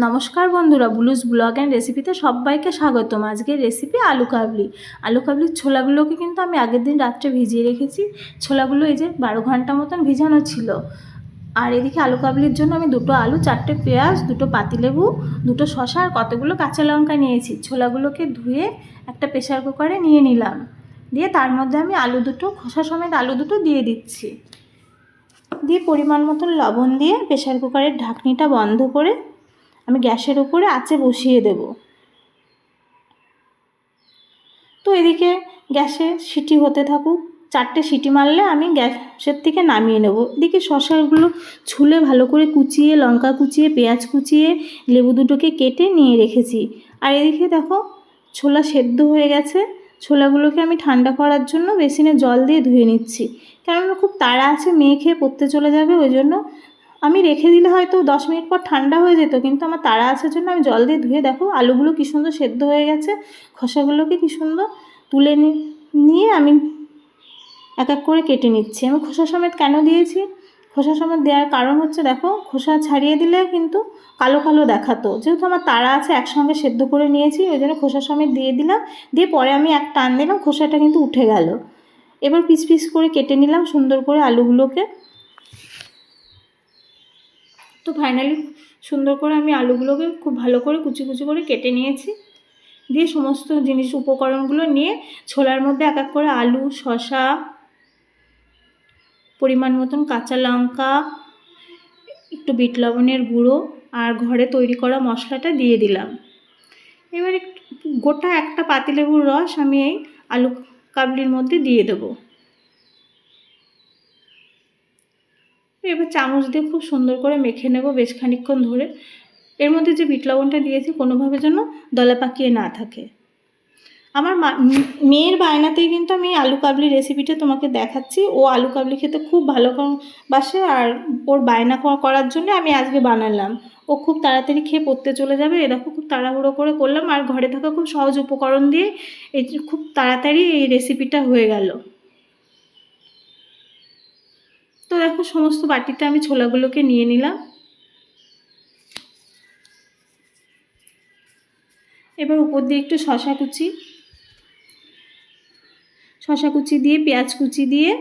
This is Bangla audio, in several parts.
নমস্কার বন্ধুরা, বুলুস ব্লগ অ্যান্ড রেসিপিতে সবাইকে স্বাগতম। আজকের রেসিপি আলু কাবলি। আলু কাবলির ছোলাগুলোকে কিন্তু আমি আগের দিন রাত্রে ভিজিয়ে রেখেছি। ছোলাগুলো এই যে 12 ঘন্টা মতন ভিজানো ছিল। আর এদিকে আলু কাবলির জন্য আমি 2টো আলু, 4টে পেঁয়াজ, 2টো পাতিলেবু, 2টো শসা আর কতগুলো কাঁচা লঙ্কা নিয়েছি। ছোলাগুলোকে ধুয়ে একটা প্রেসার কুকারে নিয়ে নিলাম, দিয়ে তার মধ্যে আমি আলু দুটো, খোসা সমেত আলু দুটো দিয়ে দিচ্ছি। দিয়ে পরিমাণ মতন লবণ দিয়ে প্রেসার কুকারের ঢাকনিটা বন্ধ করে আমি গ্যাসের উপরে আঁচে বসিয়ে দেব। তো এদিকে গ্যাসে সিটি হতে থাকুক। 4টে সিটি মারলে আমি গ্যাসের থেকে নামিয়ে নেব। এদিকে শসাগুলো ছুলে ভালো করে কুচিয়ে, লঙ্কা কুচিয়ে, পেঁয়াজ কুচিয়ে, লেবু দুটোকে কেটে নিয়ে রেখেছি। আর এদিকে দেখো ছোলা সেদ্ধ হয়ে গেছে। ছোলাগুলোকে আমি ঠান্ডা করার জন্য বেসিনে জল দিয়ে ধুয়ে নিচ্ছি, কেননা খুব তাড়া আছে, মেয়ে খেয়ে পড়তে চলে যাবে। ওই জন্য আমি রেখে দিলে হয়তো 10 মিনিট পর ঠান্ডা হয়ে যেত, কিন্তু আমার তাড়া আসার জন্য আমি জল দিয়ে ধুয়ে, দেখো আলুগুলো কী সুন্দর সেদ্ধ হয়ে গেছে। খোসাগুলোকে কী সুন্দর তুলে নিয়ে আমি এক এক করে কেটে নিচ্ছি। আমি খোসা সমেত কেন দিয়েছি, খোসা সমেত দেওয়ার কারণ হচ্ছে, দেখো খোসা ছাড়িয়ে দিলে কিন্তু কালো কালো দেখাতো। যেহেতু আমার তাড়া আছে, একসঙ্গে সেদ্ধ করে নিয়েছি, ওই জন্য খোসা সমেত দিয়ে দিলাম। দিয়ে পরে আমি এক টান দিলাম, খোসাটা কিন্তু উঠে গেল। এবার পিস পিস করে কেটে নিলাম সুন্দর করে আলুগুলোকে। তো ফাইনালি সুন্দর করে আমি আলুগুলোকে খুব ভালো করে কুচি কুচি করে কেটে নিয়েছি। দিয়ে সমস্ত জিনিস উপকরণগুলো নিয়ে ছোলার মধ্যে এক এক করে আলু, শসা, পরিমাণ মতন কাঁচা লঙ্কা, একটু বিট লবণের গুঁড়ো আর ঘরে তৈরি করা মশলাটা দিয়ে দিলাম। এবার একটু গোটা একটা পাতিলেবুর রস আমি এই আলু কাবলির মধ্যে দিয়ে দেবো। এবার চামচ দিয়ে খুব সুন্দর করে মেখে নেব বেশ খানিকক্ষণ ধরে। এর মধ্যে যে বিট লবণটা দিয়েছি কোনোভাবে যেন দলা পাকিয়ে না থাকে। আমার মেয়ের বায়নাতেই কিন্তু আমি আলু কাবলি রেসিপিটা তোমাকে দেখাচ্ছি। ও আলু কাবলি খেতে খুব ভালো বাসে, আর ওর বায়না করার জন্য আমি আজকে বানালাম। ও খুব তাড়াতাড়ি খেয়ে পড়তে চলে যাবে। এ দেখো খুব তাড়াহুড়ো করে করলাম, আর ঘরে থাকা খুব সহজ উপকরণ দিয়ে এই খুব তাড়াতাড়ি এই রেসিপিটা হয়ে গেল। তো দেখো সমস্ত বাটিতে আমি ছোলাগুলোকে নিয়ে নিলাম। এবার উপর দিয়ে একটু শসা কুচি দিয়ে, পেঁয়াজ কুচি দিয়ে,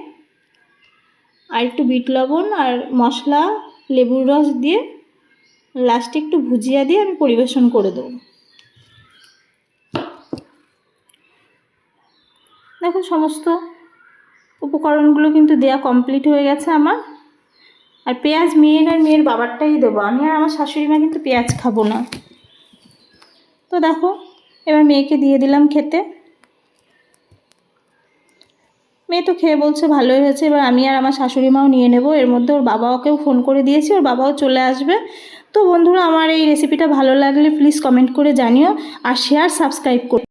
আর একটু বিট লবণ আর মশলা, লেবুর রস দিয়ে, লাস্টে একটু ভুজিয়া দিয়ে আমি পরিবেশন করে দেবো। দেখো সমস্ত উপকরণগুলো কিন্তু দেয়া কমপ্লিট হয়ে গেছে আমার। আর পেঁয়াজ মেয়ের আর মেয়ের বাবারটাই দেবো, আমি আর আমার শাশুড়ি মা কিন্তু পেঁয়াজ খাবো না। তো দেখো এবার মেয়েকে দিয়ে দিলাম খেতে। মেয়ে তো খেয়ে বলছে ভালোই হয়েছে। এবার আমি আর আমার শাশুড়ি মাও নিয়ে নেব। এর মধ্যে ওর বাবাকেও ফোন করে দিয়েছি, ওর বাবাও চলে আসবে। তো বন্ধুরা, আমার এই রেসিপিটা ভালো লাগলে প্লিজ কমেন্ট করে জানিও, আর শেয়ার সাবস্ক্রাইব করো।